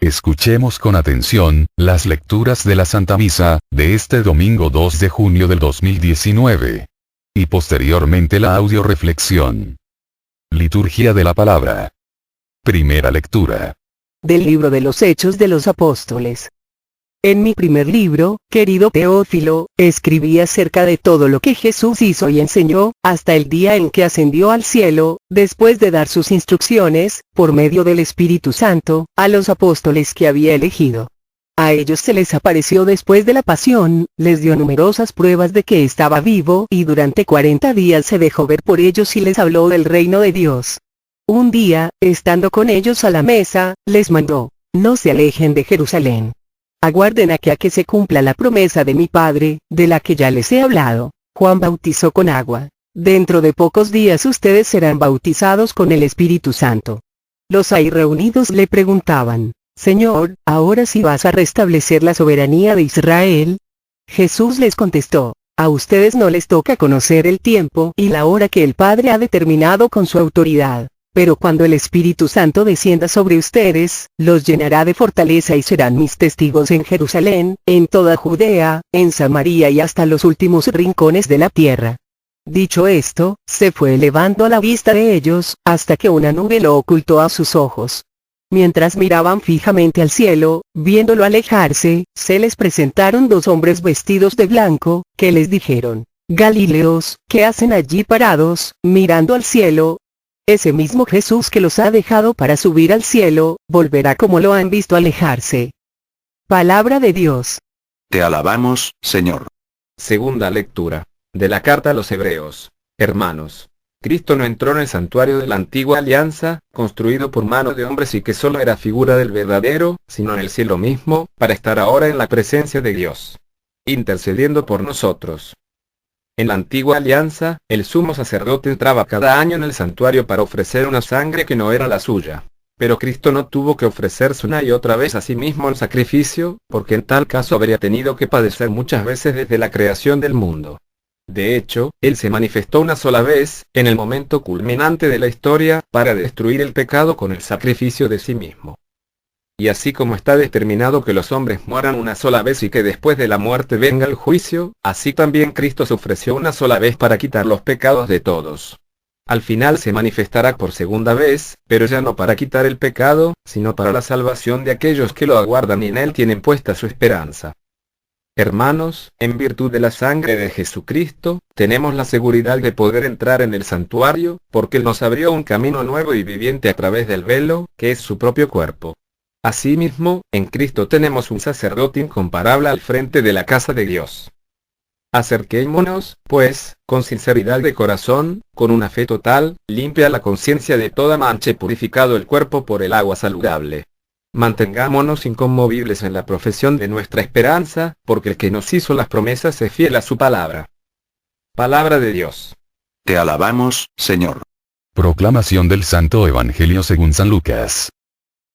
Escuchemos con atención, las lecturas de la Santa Misa, de este domingo 2 de junio del 2019. Y posteriormente la audioreflexión. Liturgia de la Palabra. Primera lectura. Del libro de los Hechos de los Apóstoles. En mi primer libro, querido Teófilo, escribí acerca de todo lo que Jesús hizo y enseñó, hasta el día en que ascendió al cielo, después de dar sus instrucciones, por medio del Espíritu Santo, a los apóstoles que había elegido. A ellos se les apareció después de la pasión, les dio numerosas pruebas de que estaba vivo y durante 40 días se dejó ver por ellos y les habló del reino de Dios. Un día, estando con ellos a la mesa, les mandó: no se alejen de Jerusalén. Aguarden a que se cumpla la promesa de mi Padre, de la que ya les he hablado. Juan bautizó con agua. Dentro de pocos días ustedes serán bautizados con el Espíritu Santo. Los ahí reunidos le preguntaban: Señor, ¿ahora sí vas a restablecer la soberanía de Israel? Jesús les contestó: a ustedes no les toca conocer el tiempo y la hora que el Padre ha determinado con su autoridad. Pero cuando el Espíritu Santo descienda sobre ustedes, los llenará de fortaleza y serán mis testigos en Jerusalén, en toda Judea, en Samaria y hasta los últimos rincones de la tierra. Dicho esto, se fue elevando a la vista de ellos, hasta que una nube lo ocultó a sus ojos. Mientras miraban fijamente al cielo, viéndolo alejarse, se les presentaron dos hombres vestidos de blanco, que les dijeron: Galileos, ¿qué hacen allí parados, mirando al cielo? Ese mismo Jesús que los ha dejado para subir al cielo, volverá como lo han visto alejarse. Palabra de Dios. Te alabamos, Señor. Segunda lectura. De la carta a los Hebreos. Hermanos, Cristo no entró en el santuario de la antigua alianza, construido por mano de hombres y que solo era figura del verdadero, sino en el cielo mismo, para estar ahora en la presencia de Dios, intercediendo por nosotros. En la antigua alianza, el sumo sacerdote entraba cada año en el santuario para ofrecer una sangre que no era la suya. Pero Cristo no tuvo que ofrecerse una y otra vez a sí mismo el sacrificio, porque en tal caso habría tenido que padecer muchas veces desde la creación del mundo. De hecho, Él se manifestó una sola vez, en el momento culminante de la historia, para destruir el pecado con el sacrificio de sí mismo. Y así como está determinado que los hombres mueran una sola vez y que después de la muerte venga el juicio, así también Cristo se ofreció una sola vez para quitar los pecados de todos. Al final se manifestará por segunda vez, pero ya no para quitar el pecado, sino para la salvación de aquellos que lo aguardan y en Él tienen puesta su esperanza. Hermanos, en virtud de la sangre de Jesucristo, tenemos la seguridad de poder entrar en el santuario, porque Él nos abrió un camino nuevo y viviente a través del velo, que es su propio cuerpo. Asimismo, en Cristo tenemos un sacerdote incomparable al frente de la casa de Dios. Acerquémonos, pues, con sinceridad de corazón, con una fe total, limpia la conciencia de toda mancha y purificado el cuerpo por el agua saludable. Mantengámonos inconmovibles en la profesión de nuestra esperanza, porque el que nos hizo las promesas es fiel a su palabra. Palabra de Dios. Te alabamos, Señor. Proclamación del Santo Evangelio según San Lucas.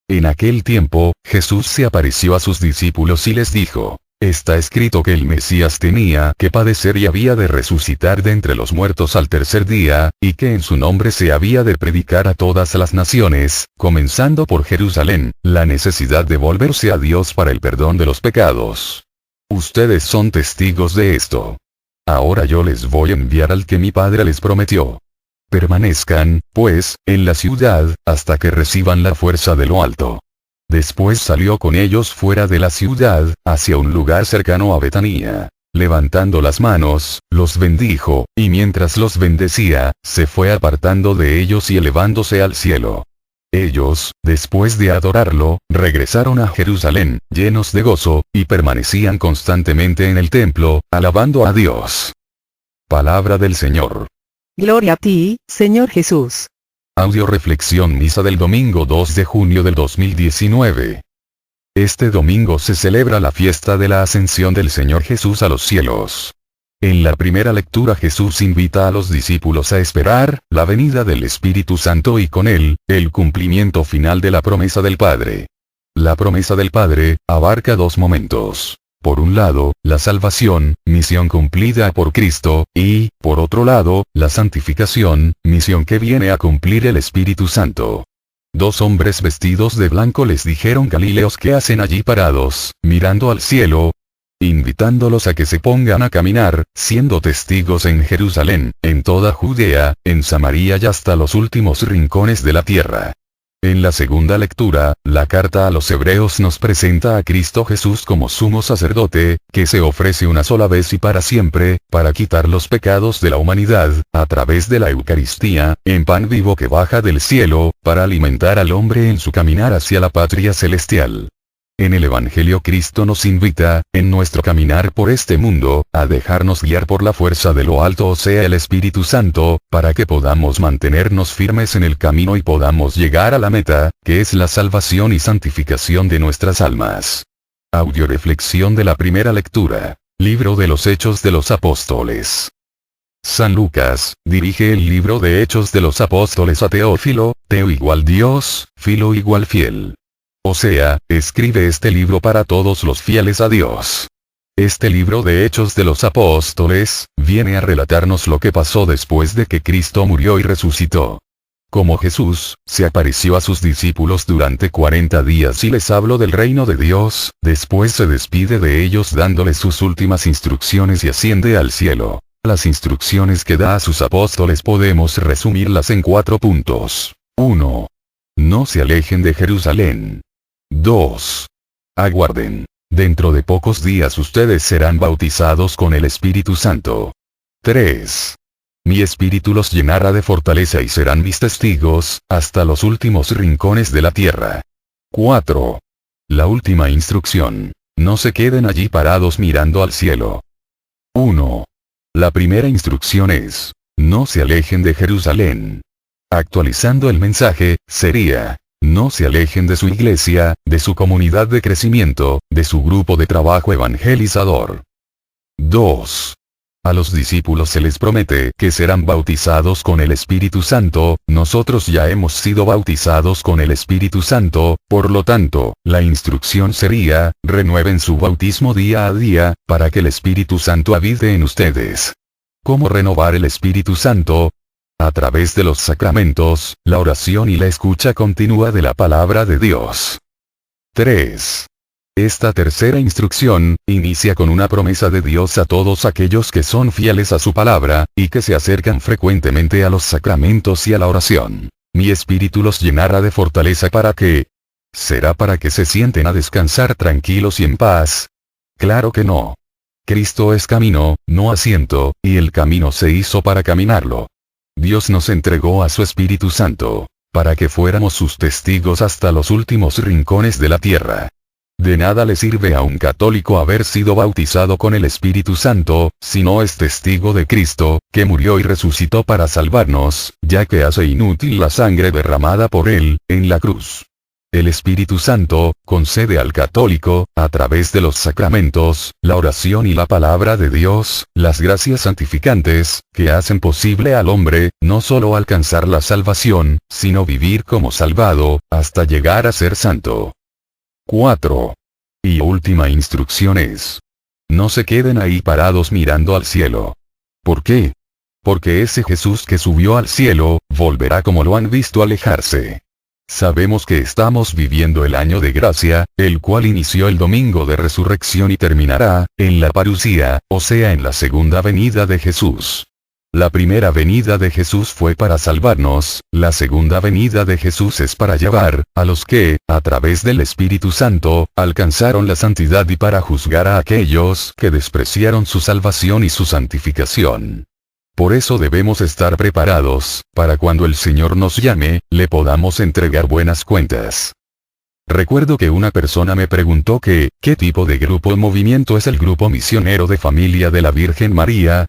En aquel tiempo, Jesús se apareció a sus discípulos y les dijo: está escrito que el Mesías tenía que padecer y había de resucitar de entre los muertos al tercer día, y que en su nombre se había de predicar a todas las naciones, comenzando por Jerusalén, la necesidad de volverse a Dios para el perdón de los pecados. Ustedes son testigos de esto. Ahora yo les voy a enviar al que mi Padre les prometió. Permanezcan, pues, en la ciudad, hasta que reciban la fuerza de lo alto. Después salió con ellos fuera de la ciudad, hacia un lugar cercano a Betanía. Levantando las manos, los bendijo, y mientras los bendecía, se fue apartando de ellos y elevándose al cielo. Ellos, después de adorarlo, regresaron a Jerusalén, llenos de gozo, y permanecían constantemente en el templo, alabando a Dios. Palabra del Señor. Gloria a ti, Señor Jesús. Audioreflexión Misa del domingo 2 de junio del 2019. Este domingo se celebra la fiesta de la ascensión del Señor Jesús a los cielos. En la primera lectura Jesús invita a los discípulos a esperar la venida del Espíritu Santo y con él, el cumplimiento final de la promesa del Padre. La promesa del Padre abarca dos momentos. Por un lado, la salvación, misión cumplida por Cristo, y, por otro lado, la santificación, misión que viene a cumplir el Espíritu Santo. 2 hombres vestidos de blanco les dijeron: Galileos, ¿qué hacen allí parados, mirando al cielo? Invitándolos a que se pongan a caminar, siendo testigos en Jerusalén, en toda Judea, en Samaria y hasta los últimos rincones de la tierra. En la segunda lectura, la carta a los Hebreos nos presenta a Cristo Jesús como sumo sacerdote, que se ofrece una sola vez y para siempre, para quitar los pecados de la humanidad, a través de la Eucaristía, en pan vivo que baja del cielo, para alimentar al hombre en su caminar hacia la patria celestial. En el Evangelio Cristo nos invita, en nuestro caminar por este mundo, a dejarnos guiar por la fuerza de lo alto, o sea el Espíritu Santo, para que podamos mantenernos firmes en el camino y podamos llegar a la meta, que es la salvación y santificación de nuestras almas. Audioreflexión de la primera lectura. Libro de los Hechos de los Apóstoles. San Lucas, dirige el libro de Hechos de los Apóstoles a Teófilo, Teo igual Dios, Filo igual fiel. O sea, escribe este libro para todos los fieles a Dios. Este libro de Hechos de los Apóstoles, viene a relatarnos lo que pasó después de que Cristo murió y resucitó. Como Jesús, se apareció a sus discípulos durante 40 días y les habló del reino de Dios, después se despide de ellos dándoles sus últimas instrucciones y asciende al cielo. Las instrucciones que da a sus apóstoles podemos resumirlas en 4 puntos. 1. No se alejen de Jerusalén. 2. Aguarden. Dentro de pocos días ustedes serán bautizados con el Espíritu Santo. 3. Mi espíritu los llenará de fortaleza y serán mis testigos, hasta los últimos rincones de la tierra. 4. La última instrucción. No se queden allí parados mirando al cielo. 1. La primera instrucción es: no se alejen de Jerusalén. Actualizando el mensaje, sería: no se alejen de su iglesia, de su comunidad de crecimiento, de su grupo de trabajo evangelizador. 2. A los discípulos se les promete que serán bautizados con el Espíritu Santo. Nosotros ya hemos sido bautizados con el Espíritu Santo, por lo tanto, la instrucción sería: renueven su bautismo día a día, para que el Espíritu Santo habite en ustedes. ¿Cómo renovar el Espíritu Santo? A través de los sacramentos, la oración y la escucha continua de la palabra de Dios. 3. Esta tercera instrucción, inicia con una promesa de Dios a todos aquellos que son fieles a su palabra, y que se acercan frecuentemente a los sacramentos y a la oración. Mi espíritu los llenará de fortaleza. ¿Para qué? ¿Será para que se sienten a descansar tranquilos y en paz? Claro que no. Cristo es camino, no asiento, y el camino se hizo para caminarlo. Dios nos entregó a su Espíritu Santo, para que fuéramos sus testigos hasta los últimos rincones de la tierra. De nada le sirve a un católico haber sido bautizado con el Espíritu Santo, si no es testigo de Cristo, que murió y resucitó para salvarnos, ya que hace inútil la sangre derramada por él, en la cruz. El Espíritu Santo, concede al católico, a través de los sacramentos, la oración y la palabra de Dios, las gracias santificantes, que hacen posible al hombre, no solo alcanzar la salvación, sino vivir como salvado, hasta llegar a ser santo. 4. Y última instrucción es: no se queden ahí parados mirando al cielo. ¿Por qué? Porque ese Jesús que subió al cielo, volverá como lo han visto alejarse. Sabemos que estamos viviendo el año de gracia, el cual inició el domingo de resurrección y terminará, en la parusía, o sea en la segunda venida de Jesús. La primera venida de Jesús fue para salvarnos, la segunda venida de Jesús es para llevar, a los que, a través del Espíritu Santo, alcanzaron la santidad y para juzgar a aquellos que despreciaron su salvación y su santificación. Por eso debemos estar preparados, para cuando el Señor nos llame, le podamos entregar buenas cuentas. Recuerdo que una persona me preguntó ¿qué tipo de grupo o movimiento es el Grupo Misionero de Familia de la Virgen María?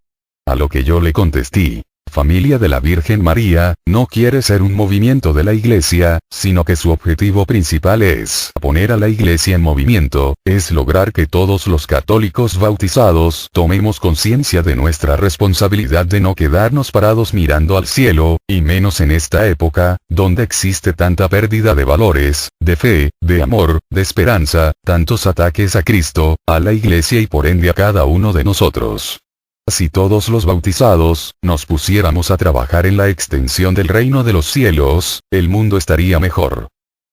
A lo que yo le contesté: Familia de la Virgen María, no quiere ser un movimiento de la Iglesia, sino que su objetivo principal es poner a la Iglesia en movimiento, es lograr que todos los católicos bautizados tomemos conciencia de nuestra responsabilidad de no quedarnos parados mirando al cielo, y menos en esta época, donde existe tanta pérdida de valores, de fe, de amor, de esperanza, tantos ataques a Cristo, a la Iglesia y por ende a cada uno de nosotros. Si todos los bautizados nos pusiéramos a trabajar en la extensión del reino de los cielos, el mundo estaría mejor.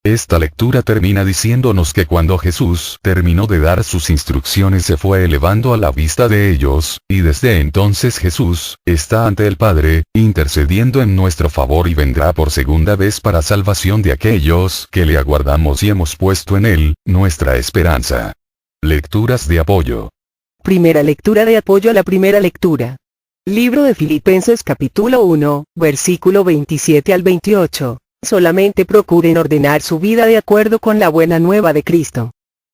Esta lectura termina diciéndonos que cuando Jesús terminó de dar sus instrucciones se fue elevando a la vista de ellos, y desde entonces Jesús está ante el Padre, intercediendo en nuestro favor y vendrá por segunda vez para salvación de aquellos que le aguardamos y hemos puesto en él nuestra esperanza. Lecturas de apoyo. Primera lectura de apoyo a la primera lectura. Libro de Filipenses capítulo 1, versículo 27 al 28. Solamente procuren ordenar su vida de acuerdo con la buena nueva de Cristo.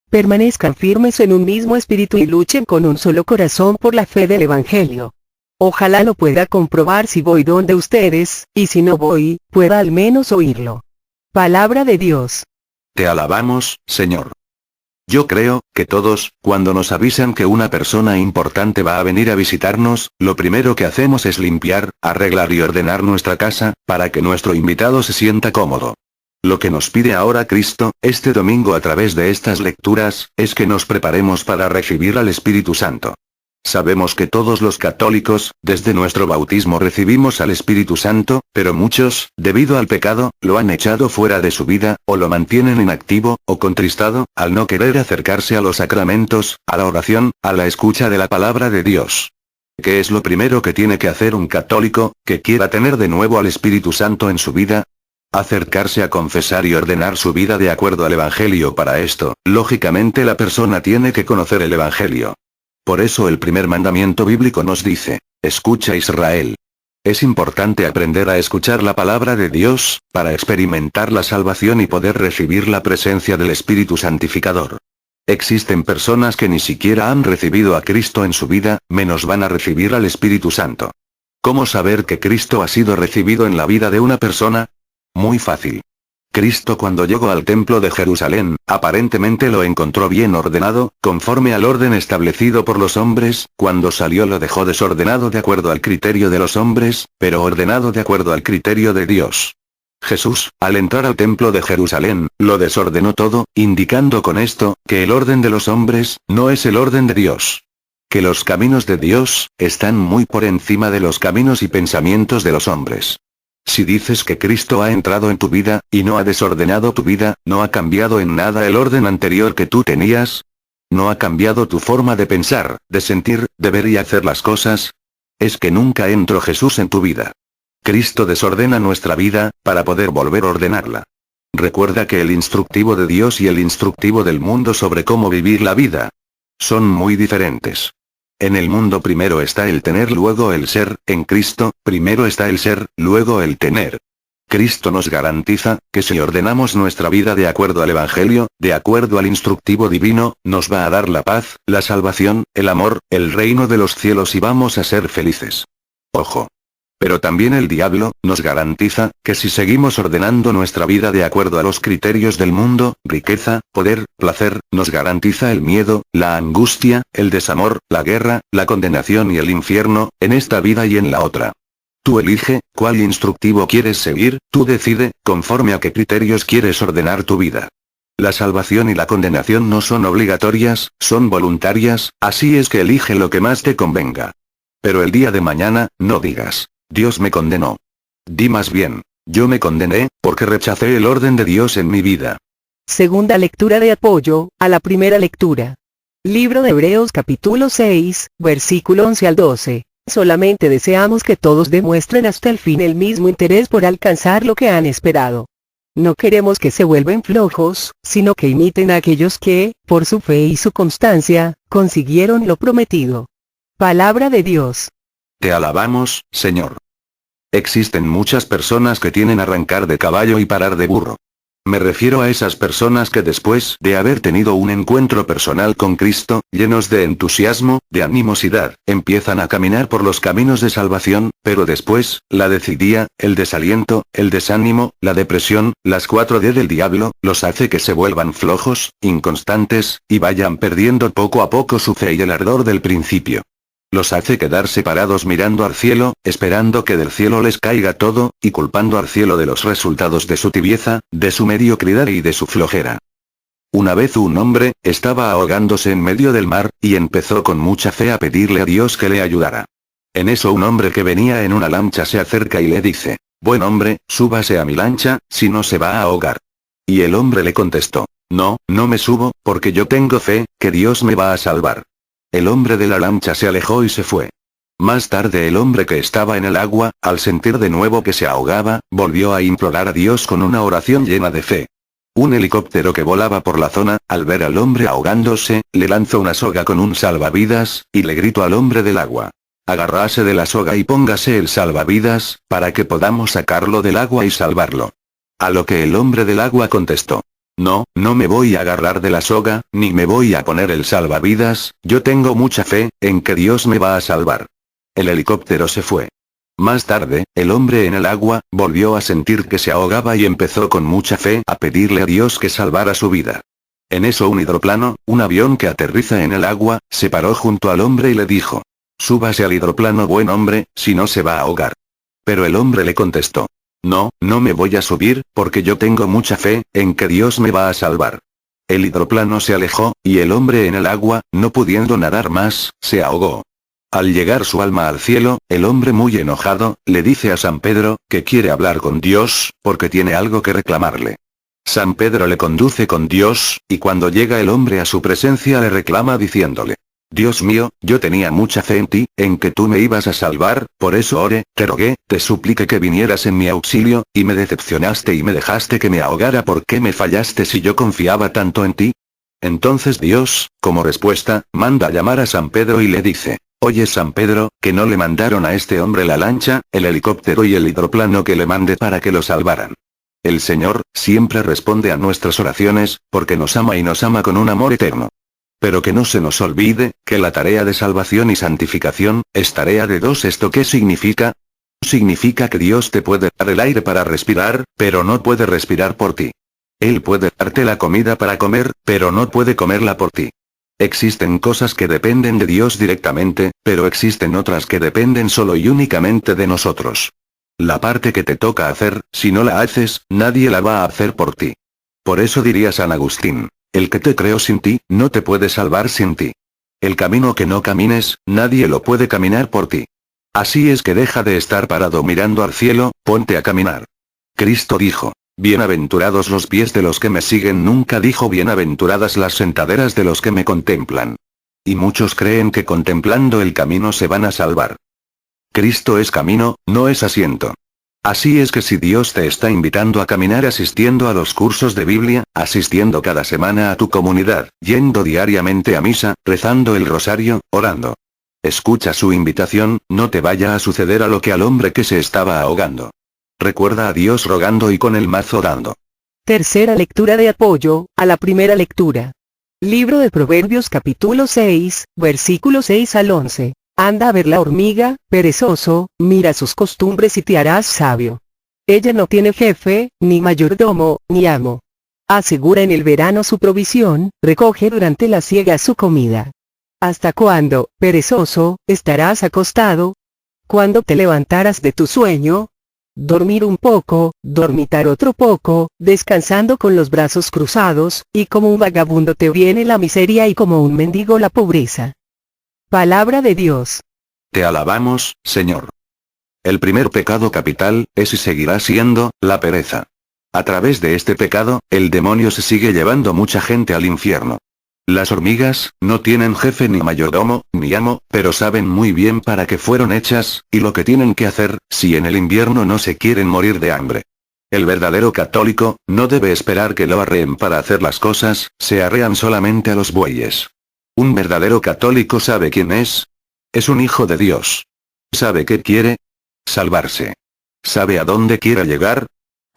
Permanezcan firmes en un mismo espíritu y luchen con un solo corazón por la fe del Evangelio. Ojalá lo pueda comprobar si voy donde ustedes, y si no voy, pueda al menos oírlo. Palabra de Dios. Te alabamos, Señor. Yo creo que todos, cuando nos avisan que una persona importante va a venir a visitarnos, lo primero que hacemos es limpiar, arreglar y ordenar nuestra casa, para que nuestro invitado se sienta cómodo. Lo que nos pide ahora Cristo, este domingo a través de estas lecturas, es que nos preparemos para recibir al Espíritu Santo. Sabemos que todos los católicos, desde nuestro bautismo recibimos al Espíritu Santo, pero muchos, debido al pecado, lo han echado fuera de su vida, o lo mantienen inactivo, o contristado, al no querer acercarse a los sacramentos, a la oración, a la escucha de la palabra de Dios. ¿Qué es lo primero que tiene que hacer un católico, que quiera tener de nuevo al Espíritu Santo en su vida? Acercarse a confesar y ordenar su vida de acuerdo al Evangelio. Para esto, lógicamente la persona tiene que conocer el Evangelio. Por eso el primer mandamiento bíblico nos dice, escucha Israel. Es importante aprender a escuchar la palabra de Dios, para experimentar la salvación y poder recibir la presencia del Espíritu Santificador. Existen personas que ni siquiera han recibido a Cristo en su vida, menos van a recibir al Espíritu Santo. ¿Cómo saber que Cristo ha sido recibido en la vida de una persona? Muy fácil. Cristo cuando llegó al templo de Jerusalén, aparentemente lo encontró bien ordenado, conforme al orden establecido por los hombres, cuando salió lo dejó desordenado de acuerdo al criterio de los hombres, pero ordenado de acuerdo al criterio de Dios. Jesús, al entrar al templo de Jerusalén, lo desordenó todo, indicando con esto, que el orden de los hombres, no es el orden de Dios. Que los caminos de Dios, están muy por encima de los caminos y pensamientos de los hombres. Si dices que Cristo ha entrado en tu vida, y no ha desordenado tu vida, no ha cambiado en nada el orden anterior que tú tenías, no ha cambiado tu forma de pensar, de sentir, de ver y hacer las cosas, es que nunca entró Jesús en tu vida. Cristo desordena nuestra vida, para poder volver a ordenarla. Recuerda que el instructivo de Dios y el instructivo del mundo sobre cómo vivir la vida son muy diferentes. En el mundo primero está el tener, luego el ser; en Cristo, primero está el ser, luego el tener. Cristo nos garantiza, que si ordenamos nuestra vida de acuerdo al Evangelio, de acuerdo al instructivo divino, nos va a dar la paz, la salvación, el amor, el reino de los cielos y vamos a ser felices. Ojo. Pero también el diablo, nos garantiza, que si seguimos ordenando nuestra vida de acuerdo a los criterios del mundo, riqueza, poder, placer, nos garantiza el miedo, la angustia, el desamor, la guerra, la condenación y el infierno, en esta vida y en la otra. Tú elige, cuál instructivo quieres seguir, tú decide, conforme a qué criterios quieres ordenar tu vida. La salvación y la condenación no son obligatorias, son voluntarias, así es que elige lo que más te convenga. Pero el día de mañana, no digas, Dios me condenó. Di más bien, yo me condené, porque rechacé el orden de Dios en mi vida. Segunda lectura de apoyo, a la primera lectura. Libro de Hebreos capítulo 6, versículo 11 al 12. Solamente deseamos que todos demuestren hasta el fin el mismo interés por alcanzar lo que han esperado. No queremos que se vuelvan flojos, sino que imiten a aquellos que, por su fe y su constancia, consiguieron lo prometido. Palabra de Dios. Te alabamos, Señor. Existen muchas personas que tienen arrancar de caballo y parar de burro. Me refiero a esas personas que después de haber tenido un encuentro personal con Cristo, llenos de entusiasmo, de animosidad, empiezan a caminar por los caminos de salvación, pero después, la desidia, el desaliento, el desánimo, la depresión, las 4D del diablo, los hace que se vuelvan flojos, inconstantes, y vayan perdiendo poco a poco su fe y el ardor del principio. Los hace quedarse parados mirando al cielo, esperando que del cielo les caiga todo, y culpando al cielo de los resultados de su tibieza, de su mediocridad y de su flojera. Una vez un hombre, estaba ahogándose en medio del mar, y empezó con mucha fe a pedirle a Dios que le ayudara. En eso un hombre que venía en una lancha se acerca y le dice: «Buen hombre, súbase a mi lancha, si no se va a ahogar». Y el hombre le contestó: «No, no me subo, porque yo tengo fe, que Dios me va a salvar». El hombre de la lancha se alejó y se fue. Más tarde el hombre que estaba en el agua, al sentir de nuevo que se ahogaba, volvió a implorar a Dios con una oración llena de fe. Un helicóptero que volaba por la zona, al ver al hombre ahogándose, le lanzó una soga con un salvavidas, y le gritó al hombre del agua: «Agárrase de la soga y póngase el salvavidas, para que podamos sacarlo del agua y salvarlo». A lo que el hombre del agua contestó: «No, no me voy a agarrar de la soga, ni me voy a poner el salvavidas, yo tengo mucha fe, en que Dios me va a salvar». El helicóptero se fue. Más tarde, el hombre en el agua, volvió a sentir que se ahogaba y empezó con mucha fe a pedirle a Dios que salvara su vida. En eso un hidroplano, un avión que aterriza en el agua, se paró junto al hombre y le dijo: «Súbase al hidroplano, buen hombre, si no se va a ahogar». Pero el hombre le contestó: «No, no me voy a subir, porque yo tengo mucha fe, en que Dios me va a salvar». El hidroplano se alejó, y el hombre en el agua, no pudiendo nadar más, se ahogó. Al llegar su alma al cielo, el hombre muy enojado, le dice a San Pedro, que quiere hablar con Dios, porque tiene algo que reclamarle. San Pedro le conduce con Dios, y cuando llega el hombre a su presencia le reclama diciéndole: «Dios mío, yo tenía mucha fe en ti, en que tú me ibas a salvar, por eso oré, te rogué, te supliqué que vinieras en mi auxilio, y me decepcionaste y me dejaste que me ahogara. ¿Por qué me fallaste si yo confiaba tanto en ti?». Entonces Dios, como respuesta, manda a llamar a San Pedro y le dice: «Oye San Pedro, que no le mandaron a este hombre la lancha, el helicóptero y el hidroplano que le mandé para que lo salvaran». El Señor, siempre responde a nuestras oraciones, porque nos ama y nos ama con un amor eterno. Pero que no se nos olvide, que la tarea de salvación y santificación, es tarea de dos. ¿Esto qué significa? Significa que Dios te puede dar el aire para respirar, pero no puede respirar por ti. Él puede darte la comida para comer, pero no puede comerla por ti. Existen cosas que dependen de Dios directamente, pero existen otras que dependen solo y únicamente de nosotros. La parte que te toca hacer, si no la haces, nadie la va a hacer por ti. Por eso diría San Agustín: «El que te creó sin ti, no te puede salvar sin ti. El camino que no camines, nadie lo puede caminar por ti. Así es que deja de estar parado mirando al cielo, ponte a caminar». Cristo dijo: «Bienaventurados los pies de los que me siguen». Nunca dijo: «Bienaventuradas las sentaderas de los que me contemplan». Y muchos creen que contemplando el camino se van a salvar. Cristo es camino, no es asiento. Así es que si Dios te está invitando a caminar asistiendo a los cursos de Biblia, asistiendo cada semana a tu comunidad, yendo diariamente a misa, rezando el rosario, orando. Escucha su invitación, no te vaya a suceder a lo que al hombre que se estaba ahogando. Recuerda a Dios rogando y con el mazo dando. Tercera lectura de apoyo a la primera lectura. Libro de Proverbios capítulo 6, versículos 6 al 11. Anda a ver la hormiga, perezoso, mira sus costumbres y te harás sabio. Ella no tiene jefe, ni mayordomo, ni amo. Asegura en el verano su provisión, recoge durante la siega su comida. ¿Hasta cuándo, perezoso, estarás acostado? ¿Cuándo te levantarás de tu sueño? Dormir un poco, dormitar otro poco, descansando con los brazos cruzados, y como un vagabundo te viene la miseria y como un mendigo la pobreza. Palabra de Dios. Te alabamos, Señor. El primer pecado capital, es y seguirá siendo, la pereza. A través de este pecado, el demonio se sigue llevando mucha gente al infierno. Las hormigas, no tienen jefe ni mayordomo, ni amo, pero saben muy bien para qué fueron hechas, y lo que tienen que hacer, si en el invierno no se quieren morir de hambre. El verdadero católico, no debe esperar que lo arreen para hacer las cosas, se arrean solamente a los bueyes. Un verdadero católico sabe quién es. Es un hijo de Dios. ¿Sabe qué quiere? Salvarse. ¿Sabe a dónde quiere llegar?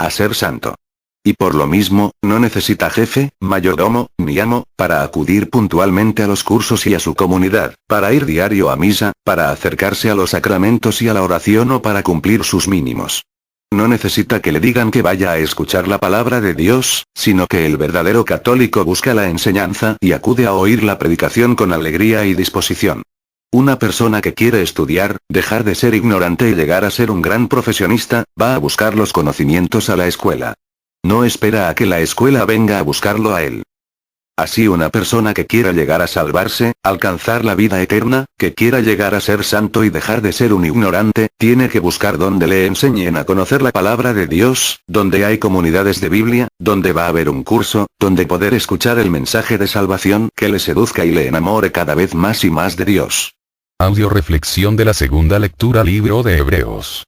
A ser santo. Y por lo mismo, no necesita jefe, mayordomo, ni amo, para acudir puntualmente a los cursos y a su comunidad, para ir diario a misa, para acercarse a los sacramentos y a la oración o para cumplir sus mínimos. No necesita que le digan que vaya a escuchar la palabra de Dios, sino que el verdadero católico busca la enseñanza y acude a oír la predicación con alegría y disposición. Una persona que quiere estudiar, dejar de ser ignorante y llegar a ser un gran profesionista, va a buscar los conocimientos a la escuela. No espera a que la escuela venga a buscarlo a él. Así una persona que quiera llegar a salvarse, alcanzar la vida eterna, que quiera llegar a ser santo y dejar de ser un ignorante, tiene que buscar donde le enseñen a conocer la palabra de Dios, donde hay comunidades de Biblia, donde va a haber un curso, donde poder escuchar el mensaje de salvación que le seduzca y le enamore cada vez más y más de Dios. Audio reflexión de la segunda lectura libro de Hebreos.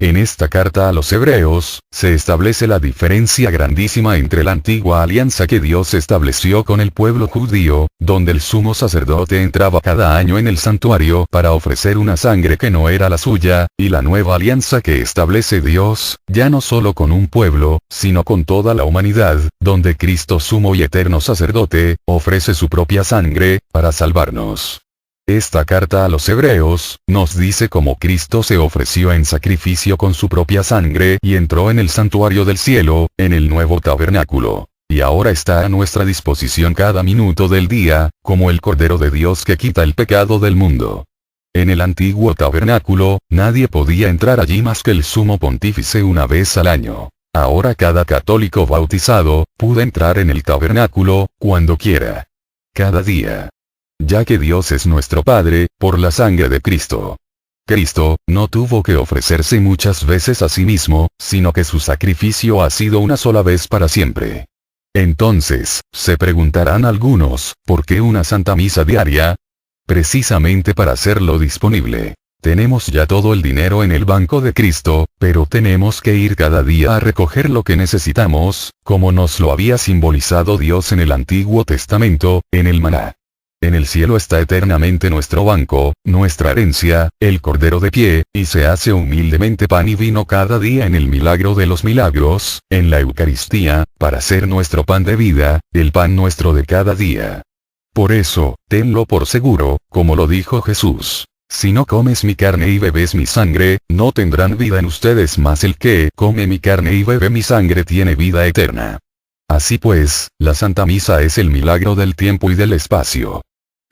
En esta carta a los hebreos, se establece la diferencia grandísima entre la antigua alianza que Dios estableció con el pueblo judío, donde el sumo sacerdote entraba cada año en el santuario para ofrecer una sangre que no era la suya, y la nueva alianza que establece Dios, ya no solo con un pueblo, sino con toda la humanidad, donde Cristo sumo y eterno sacerdote, ofrece su propia sangre, para salvarnos. Esta carta a los hebreos, nos dice cómo Cristo se ofreció en sacrificio con su propia sangre y entró en el santuario del cielo, en el nuevo tabernáculo. Y ahora está a nuestra disposición cada minuto del día, como el Cordero de Dios que quita el pecado del mundo. En el antiguo tabernáculo, nadie podía entrar allí más que el sumo pontífice una vez al año. Ahora cada católico bautizado, puede entrar en el tabernáculo, cuando quiera. Cada día. Ya que Dios es nuestro Padre, por la sangre de Cristo. Cristo, no tuvo que ofrecerse muchas veces a sí mismo, sino que su sacrificio ha sido una sola vez para siempre. Entonces, se preguntarán algunos, ¿por qué una Santa Misa diaria? Precisamente para hacerlo disponible. Tenemos ya todo el dinero en el banco de Cristo, pero tenemos que ir cada día a recoger lo que necesitamos, como nos lo había simbolizado Dios en el Antiguo Testamento, en el maná. En el cielo está eternamente nuestro banco, nuestra herencia, el Cordero de pie, y se hace humildemente pan y vino cada día en el milagro de los milagros, en la Eucaristía, para ser nuestro pan de vida, el pan nuestro de cada día. Por eso, tenlo por seguro, como lo dijo Jesús. Si no comes mi carne y bebes mi sangre, no tendrán vida en ustedes, mas el que come mi carne y bebe mi sangre tiene vida eterna. Así pues, la Santa Misa es el milagro del tiempo y del espacio.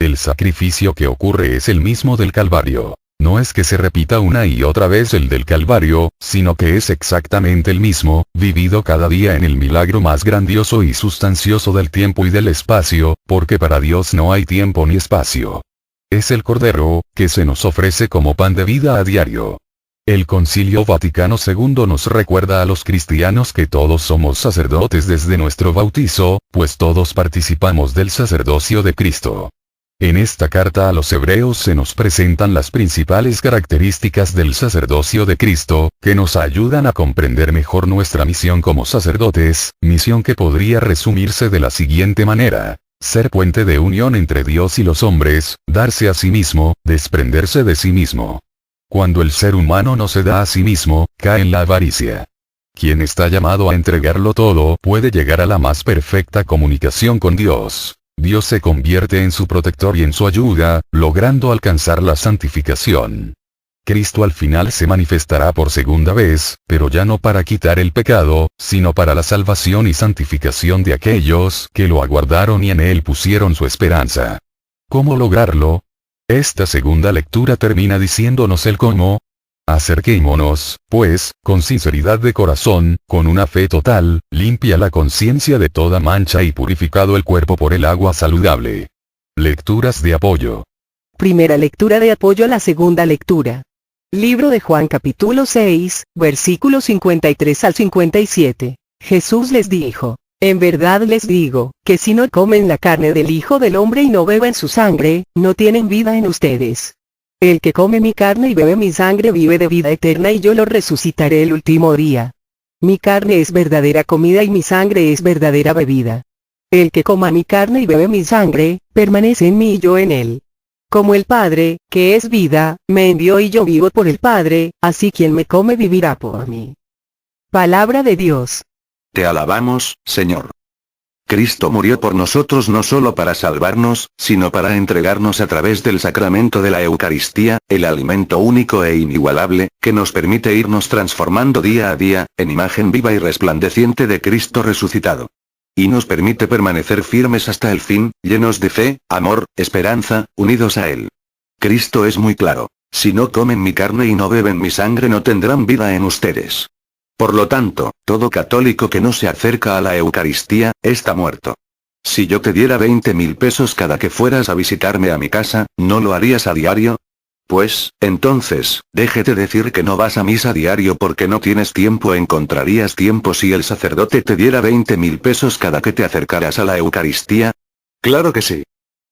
El sacrificio que ocurre es el mismo del Calvario. No es que se repita una y otra vez el del Calvario, sino que es exactamente el mismo, vivido cada día en el milagro más grandioso y sustancioso del tiempo y del espacio, porque para Dios no hay tiempo ni espacio. Es el Cordero, que se nos ofrece como pan de vida a diario. El Concilio Vaticano II nos recuerda a los cristianos que todos somos sacerdotes desde nuestro bautizo, pues todos participamos del sacerdocio de Cristo. En esta carta a los hebreos se nos presentan las principales características del sacerdocio de Cristo, que nos ayudan a comprender mejor nuestra misión como sacerdotes, misión que podría resumirse de la siguiente manera: ser puente de unión entre Dios y los hombres, darse a sí mismo, desprenderse de sí mismo. Cuando el ser humano no se da a sí mismo, cae en la avaricia. Quien está llamado a entregarlo todo puede llegar a la más perfecta comunicación con Dios. Dios se convierte en su protector y en su ayuda, logrando alcanzar la santificación. Cristo al final se manifestará por segunda vez, pero ya no para quitar el pecado, sino para la salvación y santificación de aquellos que lo aguardaron y en él pusieron su esperanza. ¿Cómo lograrlo? Esta segunda lectura termina diciéndonos el cómo. Acerquémonos, pues, con sinceridad de corazón, con una fe total, limpia la conciencia de toda mancha y purificado el cuerpo por el agua saludable. Lecturas de apoyo. Primera lectura de apoyo a la segunda lectura. Libro de Juan capítulo 6, versículos 53 al 57. Jesús les dijo: en verdad les digo, que si no comen la carne del Hijo del Hombre y no beben su sangre, no tienen vida en ustedes. El que come mi carne y bebe mi sangre vive de vida eterna y yo lo resucitaré el último día. Mi carne es verdadera comida y mi sangre es verdadera bebida. El que coma mi carne y bebe mi sangre, permanece en mí y yo en él. Como el Padre, que es vida, me envió y yo vivo por el Padre, así quien me come vivirá por mí. Palabra de Dios. Te alabamos, Señor. Cristo murió por nosotros no solo para salvarnos, sino para entregarnos a través del sacramento de la Eucaristía, el alimento único e inigualable, que nos permite irnos transformando día a día, en imagen viva y resplandeciente de Cristo resucitado. Y nos permite permanecer firmes hasta el fin, llenos de fe, amor, esperanza, unidos a Él. Cristo es muy claro: si no comen mi carne y no beben mi sangre no tendrán vida en ustedes. Por lo tanto, todo católico que no se acerca a la Eucaristía, está muerto. Si yo te diera 20.000 pesos cada que fueras a visitarme a mi casa, ¿no lo harías a diario? Pues, entonces, déjete decir que no vas a misa diario porque no tienes tiempo. ¿Encontrarías tiempo si el sacerdote te diera 20.000 pesos cada que te acercaras a la Eucaristía? Claro que sí.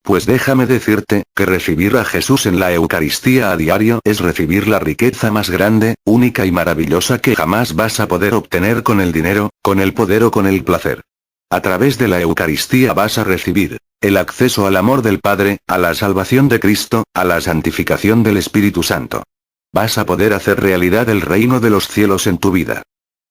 Pues déjame decirte, que recibir a Jesús en la Eucaristía a diario es recibir la riqueza más grande, única y maravillosa que jamás vas a poder obtener con el dinero, con el poder o con el placer. A través de la Eucaristía vas a recibir el acceso al amor del Padre, a la salvación de Cristo, a la santificación del Espíritu Santo. Vas a poder hacer realidad el reino de los cielos en tu vida.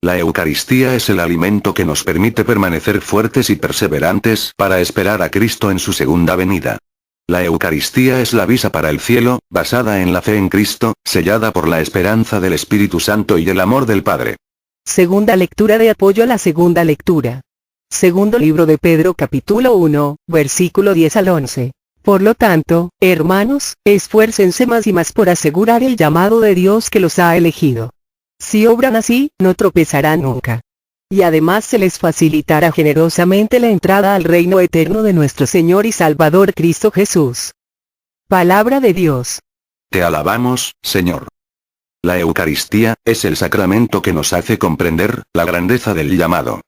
La Eucaristía es el alimento que nos permite permanecer fuertes y perseverantes para esperar a Cristo en su segunda venida. La Eucaristía es la visa para el cielo, basada en la fe en Cristo, sellada por la esperanza del Espíritu Santo y el amor del Padre. Segunda lectura de apoyo a la segunda lectura. Segundo libro de Pedro capítulo 1, versículo 10 al 11. Por lo tanto, hermanos, esfuércense más y más por asegurar el llamado de Dios que los ha elegido. Si obran así, no tropezarán nunca. Y además se les facilitará generosamente la entrada al reino eterno de nuestro Señor y Salvador Cristo Jesús. Palabra de Dios. Te alabamos, Señor. La Eucaristía es el sacramento que nos hace comprender la grandeza del llamado.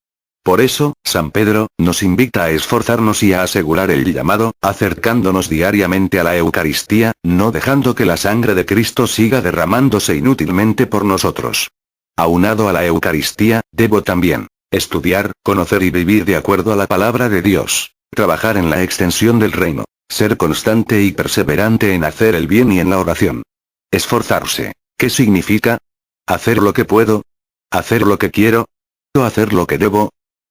Por eso, San Pedro nos invita a esforzarnos y a asegurar el llamado, acercándonos diariamente a la Eucaristía, no dejando que la sangre de Cristo siga derramándose inútilmente por nosotros. Aunado a la Eucaristía, debo también estudiar, conocer y vivir de acuerdo a la palabra de Dios, trabajar en la extensión del reino, ser constante y perseverante en hacer el bien y en la oración. Esforzarse. ¿Qué significa? Hacer lo que puedo. Hacer lo que quiero. O hacer lo que debo.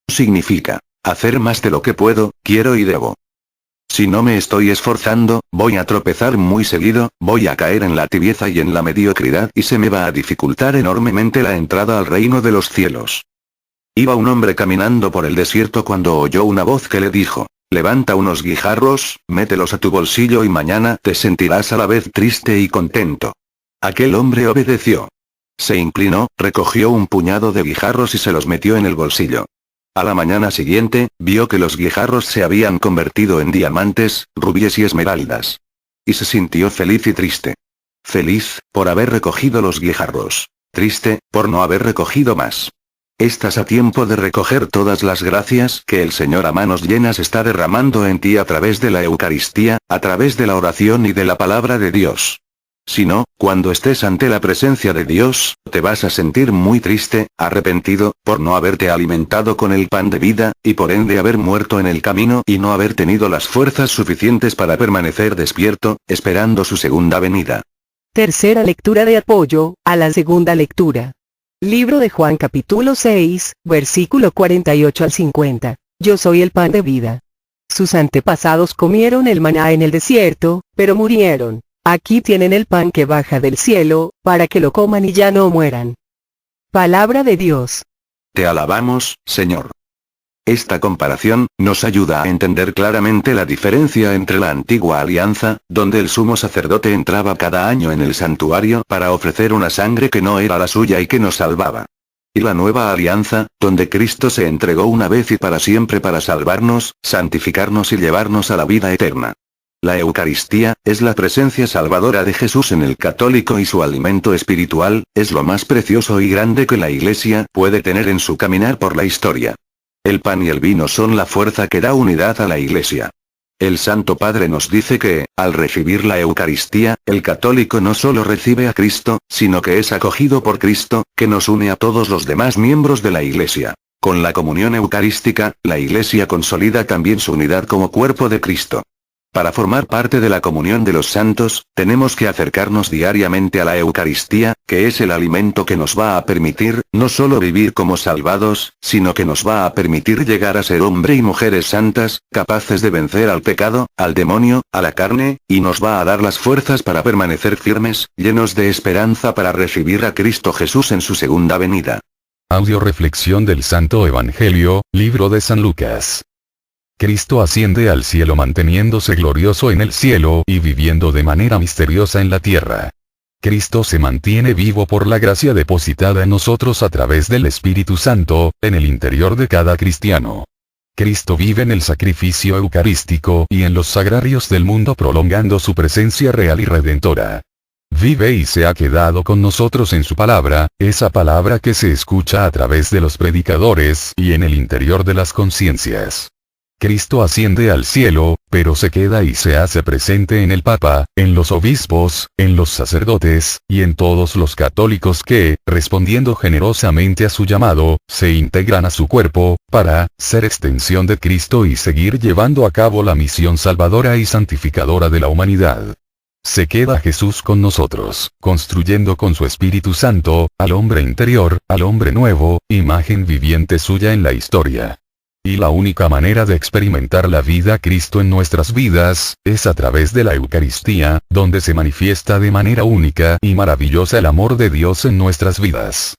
Significa hacer más de lo que puedo, quiero y debo. Si no me estoy esforzando, voy a tropezar muy seguido, voy a caer en la tibieza y en la mediocridad y se me va a dificultar enormemente la entrada al reino de los cielos. Iba un hombre caminando por el desierto cuando oyó una voz que le dijo: levanta unos guijarros, mételos a tu bolsillo y mañana te sentirás a la vez triste y contento. Aquel hombre obedeció. Se inclinó, recogió un puñado de guijarros y se los metió en el bolsillo. A la mañana siguiente, vio que los guijarros se habían convertido en diamantes, rubíes y esmeraldas. Y se sintió feliz y triste. Feliz, por haber recogido los guijarros. Triste, por no haber recogido más. Estás a tiempo de recoger todas las gracias que el Señor a manos llenas está derramando en ti a través de la Eucaristía, a través de la oración y de la palabra de Dios. Si no, cuando estés ante la presencia de Dios, te vas a sentir muy triste, arrepentido, por no haberte alimentado con el pan de vida, y por ende haber muerto en el camino y no haber tenido las fuerzas suficientes para permanecer despierto, esperando su segunda venida. Tercera lectura de apoyo a la segunda lectura. Libro de Juan capítulo 6, versículo 48 al 50. Yo soy el pan de vida. Sus antepasados comieron el maná en el desierto, pero murieron. Aquí tienen el pan que baja del cielo, para que lo coman y ya no mueran. Palabra de Dios. Te alabamos, Señor. Esta comparación nos ayuda a entender claramente la diferencia entre la antigua alianza, donde el sumo sacerdote entraba cada año en el santuario para ofrecer una sangre que no era la suya y que nos salvaba. Y la nueva alianza, donde Cristo se entregó una vez y para siempre para salvarnos, santificarnos y llevarnos a la vida eterna. La Eucaristía, es la presencia salvadora de Jesús en el católico y su alimento espiritual, es lo más precioso y grande que la Iglesia puede tener en su caminar por la historia. El pan y el vino son la fuerza que da unidad a la Iglesia. El Santo Padre nos dice que, al recibir la Eucaristía, el católico no solo recibe a Cristo, sino que es acogido por Cristo, que nos une a todos los demás miembros de la Iglesia. Con la comunión eucarística, la Iglesia consolida también su unidad como cuerpo de Cristo. Para formar parte de la comunión de los santos, tenemos que acercarnos diariamente a la Eucaristía, que es el alimento que nos va a permitir, no solo vivir como salvados, sino que nos va a permitir llegar a ser hombre y mujeres santas, capaces de vencer al pecado, al demonio, a la carne, y nos va a dar las fuerzas para permanecer firmes, llenos de esperanza para recibir a Cristo Jesús en su segunda venida. Audio reflexión del Santo Evangelio, libro de San Lucas. Cristo asciende al cielo manteniéndose glorioso en el cielo y viviendo de manera misteriosa en la tierra. Cristo se mantiene vivo por la gracia depositada en nosotros a través del Espíritu Santo, en el interior de cada cristiano. Cristo vive en el sacrificio eucarístico y en los sagrarios del mundo prolongando su presencia real y redentora. Vive y se ha quedado con nosotros en su palabra, esa palabra que se escucha a través de los predicadores y en el interior de las conciencias. Cristo asciende al cielo, pero se queda y se hace presente en el Papa, en los obispos, en los sacerdotes, y en todos los católicos que, respondiendo generosamente a su llamado, se integran a su cuerpo, para ser extensión de Cristo y seguir llevando a cabo la misión salvadora y santificadora de la humanidad. Se queda Jesús con nosotros, construyendo con su Espíritu Santo, al hombre interior, al hombre nuevo, imagen viviente suya en la historia. Y la única manera de experimentar la vida Cristo en nuestras vidas, es a través de la Eucaristía, donde se manifiesta de manera única y maravillosa el amor de Dios en nuestras vidas.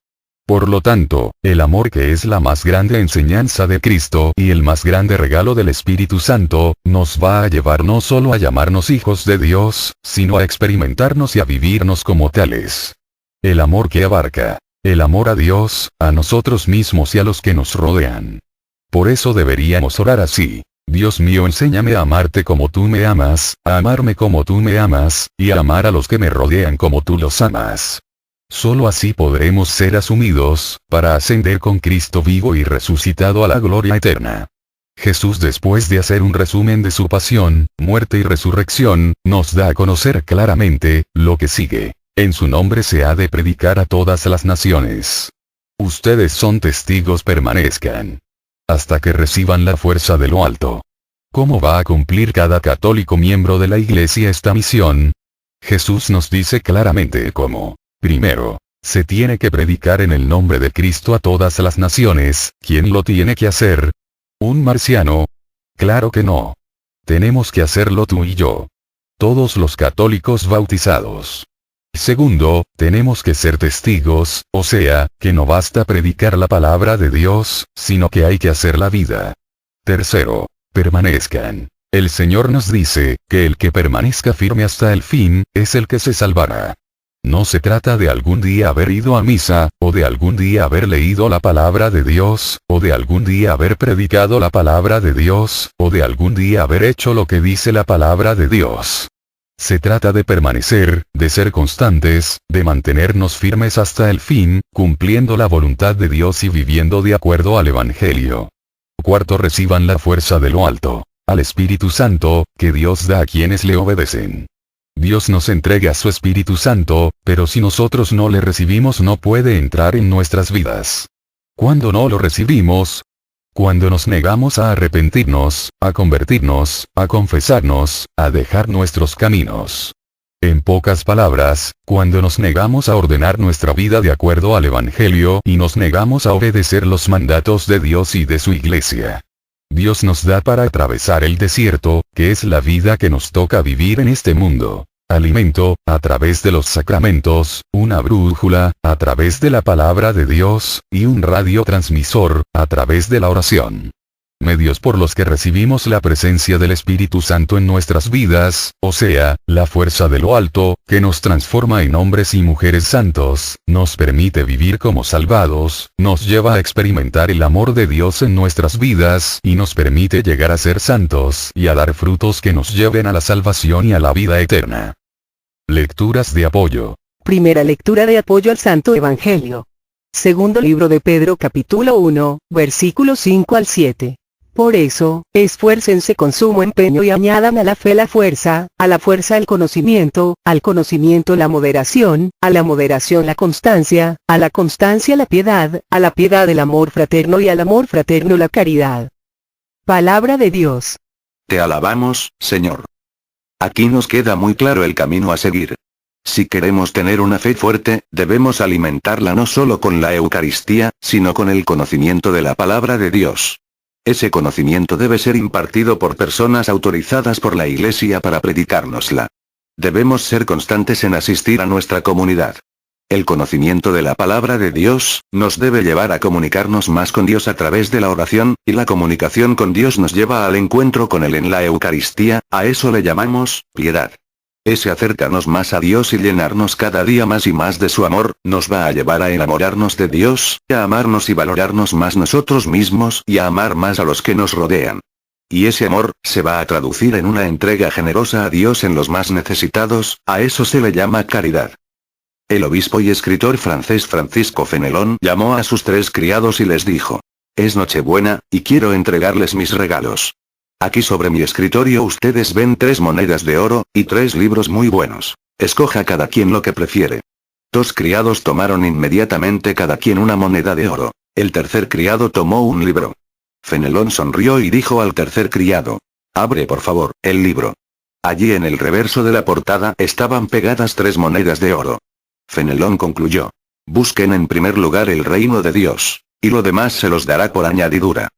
Por lo tanto, el amor que es la más grande enseñanza de Cristo y el más grande regalo del Espíritu Santo, nos va a llevar no solo a llamarnos hijos de Dios, sino a experimentarnos y a vivirnos como tales. El amor que abarca, el amor a Dios, a nosotros mismos y a los que nos rodean. Por eso deberíamos orar así: Dios mío, enséñame a amarte como tú me amas, a amarme como tú me amas, y a amar a los que me rodean como tú los amas. Solo así podremos ser asumidos, para ascender con Cristo vivo y resucitado a la gloria eterna. Jesús, después de hacer un resumen de su pasión, muerte y resurrección, nos da a conocer claramente lo que sigue. En su nombre se ha de predicar a todas las naciones. Ustedes son testigos, permanezcan hasta que reciban la fuerza de lo alto. ¿Cómo va a cumplir cada católico miembro de la Iglesia esta misión? Jesús nos dice claramente cómo. Primero, se tiene que predicar en el nombre de Cristo a todas las naciones. ¿Quién lo tiene que hacer? ¿Un marciano? Claro que no. Tenemos que hacerlo tú y yo. Todos los católicos bautizados. Segundo, tenemos que ser testigos, o sea, que no basta predicar la palabra de Dios, sino que hay que hacer la vida. Tercero, permanezcan. El Señor nos dice, que el que permanezca firme hasta el fin, es el que se salvará. No se trata de algún día haber ido a misa, o de algún día haber leído la palabra de Dios, o de algún día haber predicado la palabra de Dios, o de algún día haber hecho lo que dice la palabra de Dios. Se trata de permanecer, de ser constantes, de mantenernos firmes hasta el fin, cumpliendo la voluntad de Dios y viviendo de acuerdo al Evangelio. Cuarto, reciban la fuerza de lo alto, al Espíritu Santo, que Dios da a quienes le obedecen. Dios nos entrega su Espíritu Santo, pero si nosotros no le recibimos no puede entrar en nuestras vidas. ¿Cuándo no lo recibimos? Cuando nos negamos a arrepentirnos, a convertirnos, a confesarnos, a dejar nuestros caminos. En pocas palabras, cuando nos negamos a ordenar nuestra vida de acuerdo al Evangelio y nos negamos a obedecer los mandatos de Dios y de su Iglesia. Dios nos da para atravesar el desierto, que es la vida que nos toca vivir en este mundo. Alimento, a través de los sacramentos, una brújula, a través de la palabra de Dios, y un radiotransmisor, a través de la oración. Medios por los que recibimos la presencia del Espíritu Santo en nuestras vidas, o sea, la fuerza de lo alto, que nos transforma en hombres y mujeres santos, nos permite vivir como salvados, nos lleva a experimentar el amor de Dios en nuestras vidas y nos permite llegar a ser santos y a dar frutos que nos lleven a la salvación y a la vida eterna. Lecturas de apoyo. Primera lectura de apoyo al Santo Evangelio. Segundo libro de Pedro, capítulo 1, versículos 5 al 7. Por eso, esfuércense con sumo empeño y añadan a la fe la fuerza, a la fuerza el conocimiento, al conocimiento la moderación, a la moderación la constancia, a la constancia la piedad, a la piedad el amor fraterno y al amor fraterno la caridad. Palabra de Dios. Te alabamos, Señor. Aquí nos queda muy claro el camino a seguir. Si queremos tener una fe fuerte, debemos alimentarla no solo con la Eucaristía, sino con el conocimiento de la palabra de Dios. Ese conocimiento debe ser impartido por personas autorizadas por la Iglesia para predicárnosla. Debemos ser constantes en asistir a nuestra comunidad. El conocimiento de la palabra de Dios, nos debe llevar a comunicarnos más con Dios a través de la oración, y la comunicación con Dios nos lleva al encuentro con Él en la Eucaristía, a eso le llamamos, piedad. Ese acercarnos más a Dios y llenarnos cada día más y más de su amor, nos va a llevar a enamorarnos de Dios, a amarnos y valorarnos más nosotros mismos y a amar más a los que nos rodean. Y ese amor, se va a traducir en una entrega generosa a Dios en los más necesitados, a eso se le llama caridad. El obispo y escritor francés Francisco Fenelón llamó a sus 3 criados y les dijo: es Nochebuena, y quiero entregarles mis regalos. Aquí sobre mi escritorio ustedes ven 3 monedas de oro, y 3 libros muy buenos. Escoja cada quien lo que prefiere. 2 criados tomaron inmediatamente cada quien una moneda de oro. El tercer criado tomó un libro. Fenelón sonrió y dijo al tercer criado: abre por favor, el libro. Allí en el reverso de la portada estaban pegadas 3 monedas de oro. Fenelón concluyó: busquen en primer lugar el reino de Dios, y lo demás se los dará por añadidura.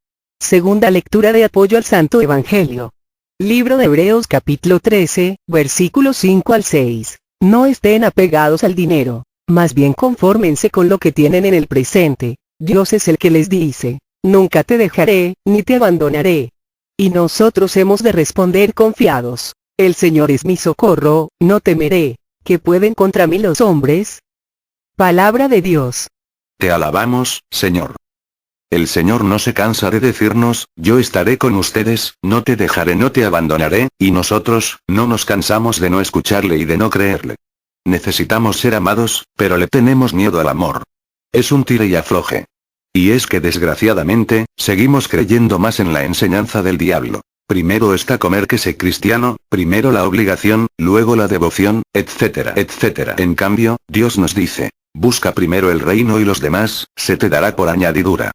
Segunda lectura de apoyo al Santo Evangelio. Libro de Hebreos capítulo 13, versículos 5 al 6. No estén apegados al dinero, más bien confórmense con lo que tienen en el presente. Dios es el que les dice: nunca te dejaré, ni te abandonaré. Y nosotros hemos de responder confiados: el Señor es mi socorro, no temeré. ¿Qué pueden contra mí los hombres? Palabra de Dios. Te alabamos, Señor. El Señor no se cansa de decirnos: yo estaré con ustedes, no te dejaré, no te abandonaré, y nosotros, no nos cansamos de no escucharle y de no creerle. Necesitamos ser amados, pero le tenemos miedo al amor. Es un tire y afloje. Y es que desgraciadamente, seguimos creyendo más en la enseñanza del diablo. Primero está comer que ser cristiano, primero la obligación, luego la devoción, etcétera, etcétera. En cambio, Dios nos dice: busca primero el reino y los demás, se te dará por añadidura.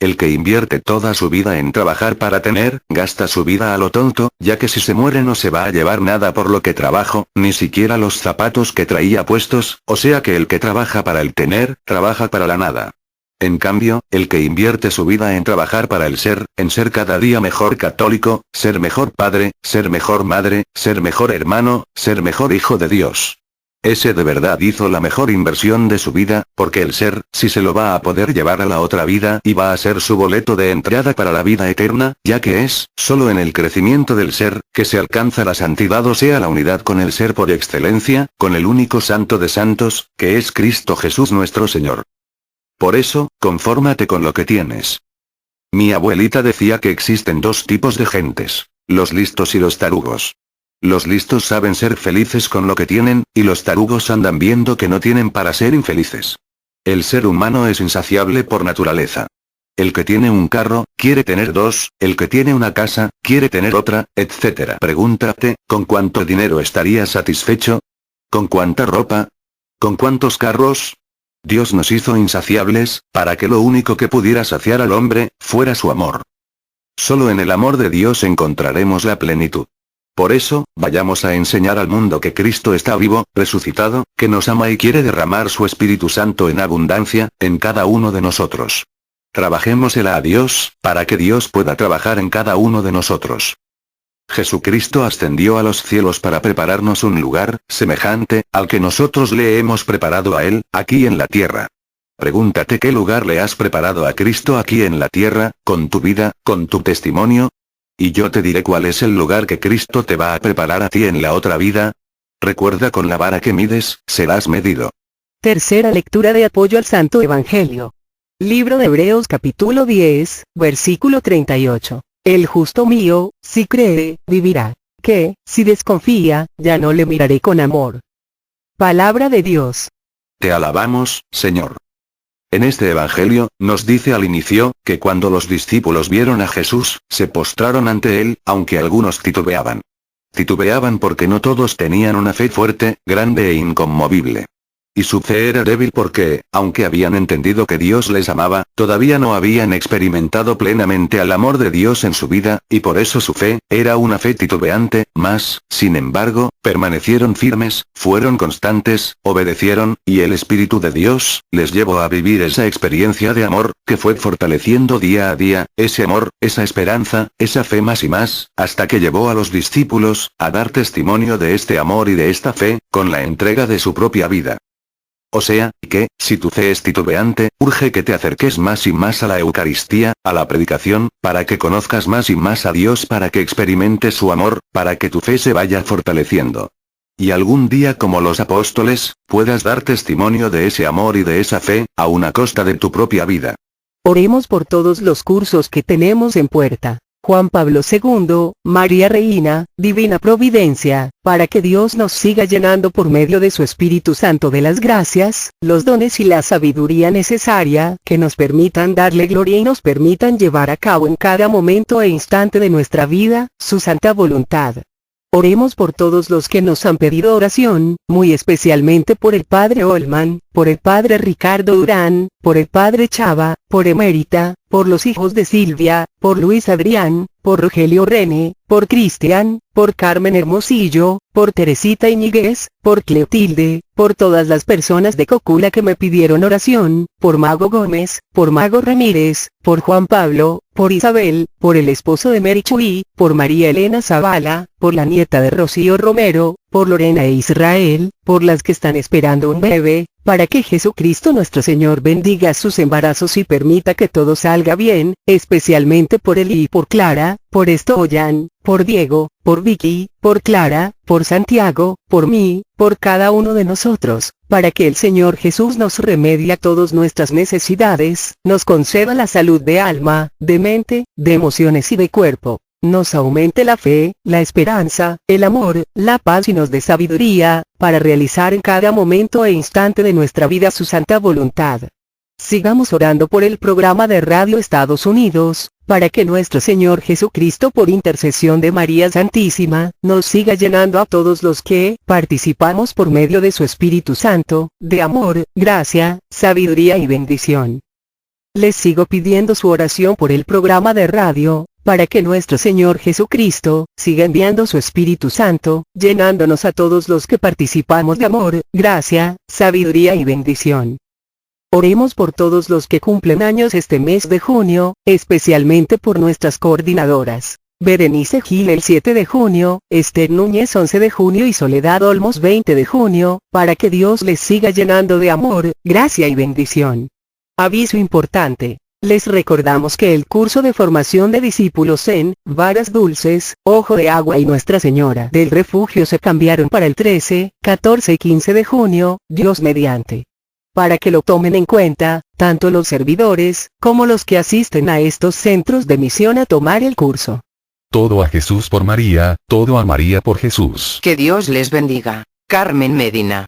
El que invierte toda su vida en trabajar para tener, gasta su vida a lo tonto, ya que si se muere no se va a llevar nada por lo que trabajó, ni siquiera los zapatos que traía puestos, o sea que el que trabaja para el tener, trabaja para la nada. En cambio, el que invierte su vida en trabajar para el ser, en ser cada día mejor católico, ser mejor padre, ser mejor madre, ser mejor hermano, ser mejor hijo de Dios. Ese de verdad hizo la mejor inversión de su vida, porque el ser, sí se lo va a poder llevar a la otra vida y va a ser su boleto de entrada para la vida eterna, ya que es, solo en el crecimiento del ser, que se alcanza la santidad, o sea la unidad con el ser por excelencia, con el único santo de santos, que es Cristo Jesús nuestro Señor. Por eso, confórmate con lo que tienes. Mi abuelita decía que existen 2 tipos de gentes: los listos y los tarugos. Los listos saben ser felices con lo que tienen, y los tarugos andan viendo que no tienen para ser infelices. El ser humano es insaciable por naturaleza. El que tiene un carro, quiere tener 2, el que tiene una casa, quiere tener otra, etc. Pregúntate, ¿con cuánto dinero estarías satisfecho? ¿Con cuánta ropa? ¿Con cuántos carros? Dios nos hizo insaciables, para que lo único que pudiera saciar al hombre, fuera su amor. Solo en el amor de Dios encontraremos la plenitud. Por eso, vayamos a enseñar al mundo que Cristo está vivo, resucitado, que nos ama y quiere derramar su Espíritu Santo en abundancia, en cada uno de nosotros. Trabajémosela a Dios, para que Dios pueda trabajar en cada uno de nosotros. Jesucristo ascendió a los cielos para prepararnos un lugar, semejante, al que nosotros le hemos preparado a Él, aquí en la tierra. Pregúntate qué lugar le has preparado a Cristo aquí en la tierra, con tu vida, con tu testimonio. Y yo te diré cuál es el lugar que Cristo te va a preparar a ti en la otra vida. Recuerda, con la vara que mides, serás medido. Tercera lectura de apoyo al Santo Evangelio. Libro de Hebreos capítulo 10, versículo 38. El justo mío, si cree, vivirá. Que, si desconfía, ya no le miraré con amor. Palabra de Dios. Te alabamos, Señor. En este Evangelio, nos dice al inicio, que cuando los discípulos vieron a Jesús, se postraron ante él, aunque algunos titubeaban. Titubeaban porque no todos tenían una fe fuerte, grande e inconmovible. Y su fe era débil porque, aunque habían entendido que Dios les amaba, todavía no habían experimentado plenamente el amor de Dios en su vida, y por eso su fe, era una fe titubeante, mas, sin embargo, permanecieron firmes, fueron constantes, obedecieron, y el Espíritu de Dios, les llevó a vivir esa experiencia de amor, que fue fortaleciendo día a día, ese amor, esa esperanza, esa fe más y más, hasta que llevó a los discípulos, a dar testimonio de este amor y de esta fe, con la entrega de su propia vida. O sea, que, si tu fe es titubeante, urge que te acerques más y más a la Eucaristía, a la predicación, para que conozcas más y más a Dios, para que experimentes su amor, para que tu fe se vaya fortaleciendo. Y algún día, como los apóstoles, puedas dar testimonio de ese amor y de esa fe, aun a costa de tu propia vida. Oremos por todos los cursos que tenemos en puerta. Juan Pablo II, María Reina, Divina Providencia, para que Dios nos siga llenando por medio de su Espíritu Santo de las gracias, los dones y la sabiduría necesaria, que nos permitan darle gloria y nos permitan llevar a cabo en cada momento e instante de nuestra vida, su santa voluntad. Oremos por todos los que nos han pedido oración, muy especialmente por el Padre Olman, por el Padre Ricardo Durán, por el Padre Chava, por Emérita, por los hijos de Silvia, por Luis Adrián, por Rogelio René, por Cristian, por Carmen Hermosillo, por Teresita Iñiguez, por Cleotilde, por todas las personas de Cocula que me pidieron oración, por Mago Gómez, por Mago Ramírez, por Juan Pablo, por Isabel, por el esposo de Mary Chuy, por María Elena Zavala, por la nieta de Rocío Romero, por Lorena e Israel, por las que están esperando un bebé, para que Jesucristo nuestro Señor bendiga sus embarazos y permita que todo salga bien, especialmente por Eli y por Clara, por Estoyan, por Diego, por Vicky, por Clara, por Santiago, por mí, por cada uno de nosotros, para que el Señor Jesús nos remedie a todas nuestras necesidades, nos conceda la salud de alma, de mente, de emociones y de cuerpo. Nos aumente la fe, la esperanza, el amor, la paz y nos dé sabiduría, para realizar en cada momento e instante de nuestra vida su santa voluntad. Sigamos orando por el programa de Radio Estados Unidos, para que nuestro Señor Jesucristo por intercesión de María Santísima, nos siga llenando a todos los que participamos por medio de su Espíritu Santo, de amor, gracia, sabiduría y bendición. Les sigo pidiendo su oración por el programa de radio, para que nuestro Señor Jesucristo siga enviando su Espíritu Santo, llenándonos a todos los que participamos de amor, gracia, sabiduría y bendición. Oremos por todos los que cumplen años este mes de junio, especialmente por nuestras coordinadoras. Berenice Gil el 7 de junio, Esther Núñez 11 de junio y Soledad Olmos 20 de junio, para que Dios les siga llenando de amor, gracia y bendición. Aviso importante. Les recordamos que el curso de formación de discípulos en Varas Dulces, Ojo de Agua y Nuestra Señora del Refugio se cambiaron para el 13, 14 y 15 de junio, Dios mediante. Para que lo tomen en cuenta, tanto los servidores, como los que asisten a estos centros de misión a tomar el curso. Todo a Jesús por María, todo a María por Jesús. Que Dios les bendiga. Carmen Medina.